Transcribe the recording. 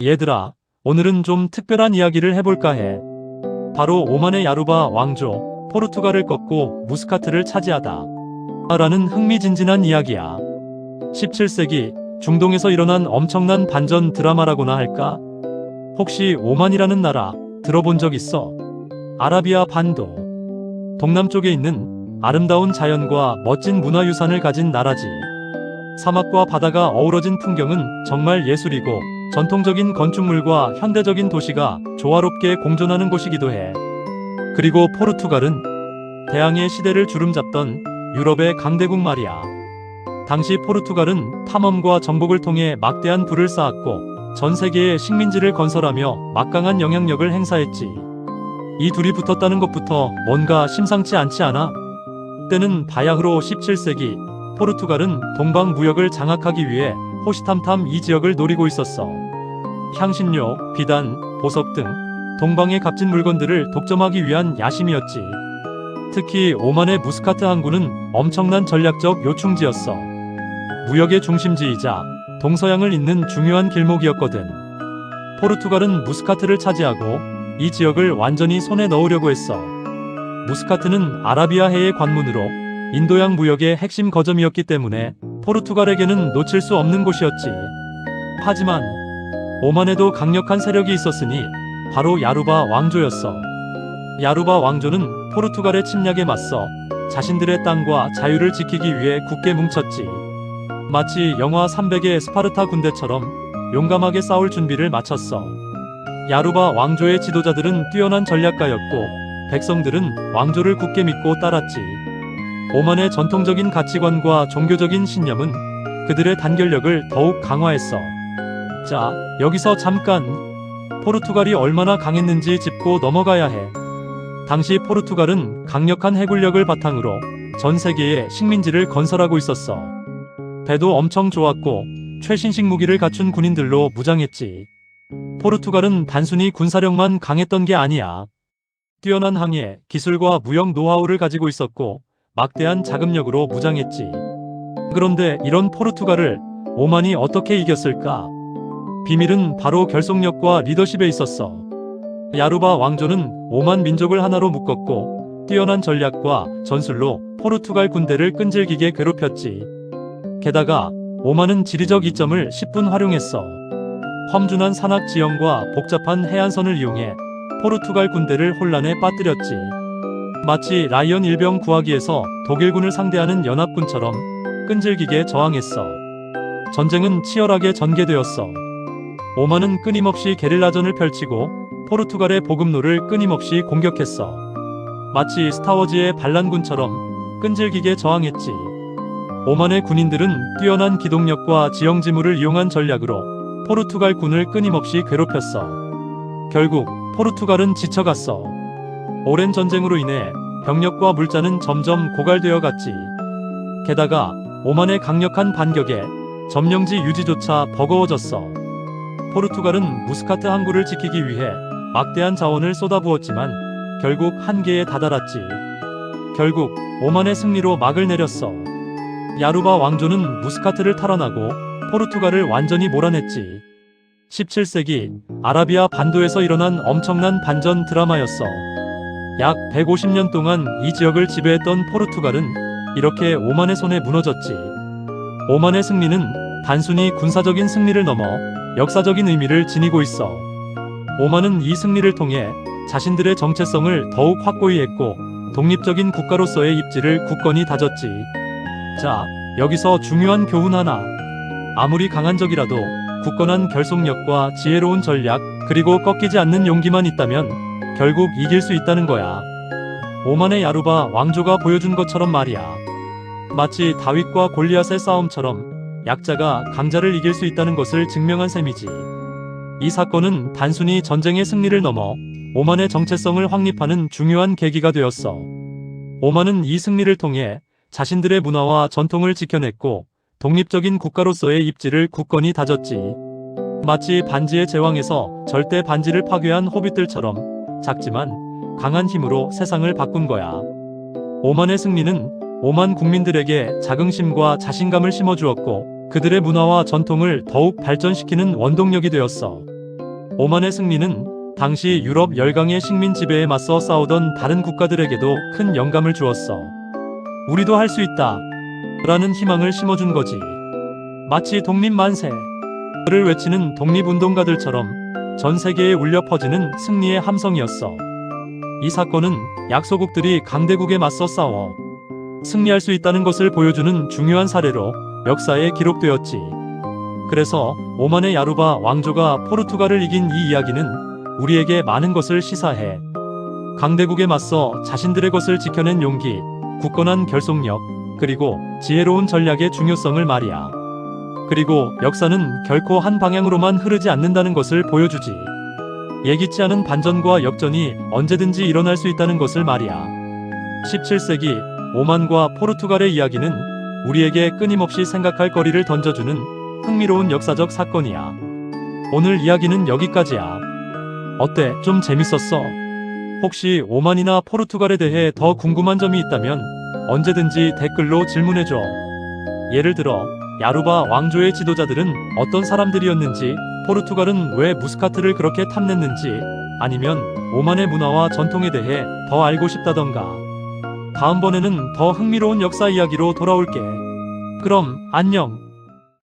얘들아, 오늘은 좀 특별한 이야기를 해볼까 해. 바로 오만의 야루바 왕조, 포르투갈을 꺾고 무스카트를 차지하다 라는 흥미진진한 이야기야. 17세기 중동에서 일어난 엄청난 반전 드라마라고나 할까? 혹시 오만이라는 나라 들어본 적 있어? 아라비아 반도 동남쪽에 있는 아름다운 자연과 멋진 문화유산을 가진 나라지. 사막과 바다가 어우러진 풍경은 정말 예술이고, 전통적인 건축물과 현대적인 도시가 조화롭게 공존하는 곳이기도 해. 그리고 포르투갈은 대항해 시대를 주름잡던 유럽의 강대국 말이야. 당시 포르투갈은 탐험과 정복을 통해 막대한 부를 쌓았고, 전 세계에 식민지를 건설하며 막강한 영향력을 행사했지. 이 둘이 붙었다는 것부터 뭔가 심상치 않지 않아? 때는 바야흐로 17세기, 포르투갈은 동방 무역을 장악하기 위해 호시탐탐 이 지역을 노리고 있었어. 향신료, 비단, 보석 등 동방의 값진 물건들을 독점하기 위한 야심이었지. 특히 오만의 무스카트 항구는 엄청난 전략적 요충지였어. 무역의 중심지이자 동서양을 잇는 중요한 길목이었거든. 포르투갈은 무스카트를 차지하고 이 지역을 완전히 손에 넣으려고 했어. 무스카트는 아라비아해의 관문으로 인도양 무역의 핵심 거점이었기 때문에 포르투갈에게는 놓칠 수 없는 곳이었지. 하지만 오만에도 강력한 세력이 있었으니 바로 야루바 왕조였어. 야루바 왕조는 포르투갈의 침략에 맞서 자신들의 땅과 자유를 지키기 위해 굳게 뭉쳤지. 마치 영화 300의 스파르타 군대처럼 용감하게 싸울 준비를 마쳤어. 야루바 왕조의 지도자들은 뛰어난 전략가였고, 백성들은 왕조를 굳게 믿고 따랐지. 오만의 전통적인 가치관과 종교적인 신념은 그들의 단결력을 더욱 강화했어. 자, 여기서 잠깐 포르투갈이 얼마나 강했는지 짚고 넘어가야 해. 당시 포르투갈은 강력한 해군력을 바탕으로 전 세계에 식민지를 건설하고 있었어. 배도 엄청 좋았고 최신식 무기를 갖춘 군인들로 무장했지. 포르투갈은 단순히 군사력만 강했던 게 아니야. 뛰어난 항해, 기술과 무역 노하우를 가지고 있었고, 막대한 자금력으로 무장했지. 그런데 이런 포르투갈을 오만이 어떻게 이겼을까? 비밀은 바로 결속력과 리더십에 있었어. 야루바 왕조는 오만 민족을 하나로 묶었고, 뛰어난 전략과 전술로 포르투갈 군대를 끈질기게 괴롭혔지. 게다가 오만은 지리적 이점을 10분 활용했어. 험준한 산악 지형과 복잡한 해안선을 이용해 포르투갈 군대를 혼란에 빠뜨렸지. 마치 라이언 일병 구하기에서 독일군을 상대하는 연합군처럼 끈질기게 저항했어. 전쟁은 치열하게 전개되었어. 오만은 끊임없이 게릴라전을 펼치고 포르투갈의 보급로를 끊임없이 공격했어. 마치 스타워즈의 반란군처럼 끈질기게 저항했지. 오만의 군인들은 뛰어난 기동력과 지형지물을 이용한 전략으로 포르투갈 군을 끊임없이 괴롭혔어. 결국 포르투갈은 지쳐갔어. 오랜 전쟁으로 인해 병력과 물자는 점점 고갈되어 갔지. 게다가 오만의 강력한 반격에 점령지 유지조차 버거워졌어. 포르투갈은 무스카트 항구를 지키기 위해 막대한 자원을 쏟아부었지만 결국 한계에 다다랐지. 결국 오만의 승리로 막을 내렸어. 야루바 왕조는 무스카트를 탈환하고 포르투갈을 완전히 몰아냈지. 17세기 아라비아 반도에서 일어난 엄청난 반전 드라마였어. 약 150년 동안 이 지역을 지배했던 포르투갈은 이렇게 오만의 손에 무너졌지. 오만의 승리는 단순히 군사적인 승리를 넘어 역사적인 의미를 지니고 있어. 오만은 이 승리를 통해 자신들의 정체성을 더욱 확고히 했고, 독립적인 국가로서의 입지를 굳건히 다졌지. 자, 여기서 중요한 교훈 하나. 아무리 강한 적이라도 굳건한 결속력과 지혜로운 전략, 그리고 꺾이지 않는 용기만 있다면 결국 이길 수 있다는 거야. 오만의 야루바 왕조가 보여준 것처럼 말이야. 마치 다윗과 골리앗의 싸움처럼 약자가 강자를 이길 수 있다는 것을 증명한 셈이지. 이 사건은 단순히 전쟁의 승리를 넘어 오만의 정체성을 확립하는 중요한 계기가 되었어. 오만은 이 승리를 통해 자신들의 문화와 전통을 지켜냈고, 독립적인 국가로서의 입지를 굳건히 다졌지. 마치 반지의 제왕에서 절대 반지를 파괴한 호빗들처럼 작지만 강한 힘으로 세상을 바꾼 거야. 오만의 승리는 오만 국민들에게 자긍심과 자신감을 심어주었고, 그들의 문화와 전통을 더욱 발전시키는 원동력이 되었어. 오만의 승리는 당시 유럽 열강의 식민 지배에 맞서 싸우던 다른 국가들에게도 큰 영감을 주었어. 우리도 할 수 있다 라는 희망을 심어준 거지. 마치 독립만세를 외치는 독립운동가들처럼 전 세계에 울려 퍼지는 승리의 함성이었어. 이 사건은 약소국들이 강대국에 맞서 싸워 승리할 수 있다는 것을 보여주는 중요한 사례로 역사에 기록되었지. 그래서 오만의 야루바 왕조가 포르투갈을 이긴 이 이야기는 우리에게 많은 것을 시사해. 강대국에 맞서 자신들의 것을 지켜낸 용기, 굳건한 결속력, 그리고 지혜로운 전략의 중요성을 말이야. 그리고 역사는 결코 한 방향으로만 흐르지 않는다는 것을 보여주지. 예기치 않은 반전과 역전이 언제든지 일어날 수 있다는 것을 말이야. 17세기 오만과 포르투갈의 이야기는 우리에게 끊임없이 생각할 거리를 던져주는 흥미로운 역사적 사건이야. 오늘 이야기는 여기까지야. 어때? 좀 재밌었어? 혹시 오만이나 포르투갈에 대해 더 궁금한 점이 있다면 언제든지 댓글로 질문해줘. 예를 들어 야루바 왕조의 지도자들은 어떤 사람들이었는지, 포르투갈은 왜 무스카트를 그렇게 탐냈는지, 아니면 오만의 문화와 전통에 대해 더 알고 싶다던가. 다음번에는 더 흥미로운 역사 이야기로 돌아올게. 그럼 안녕.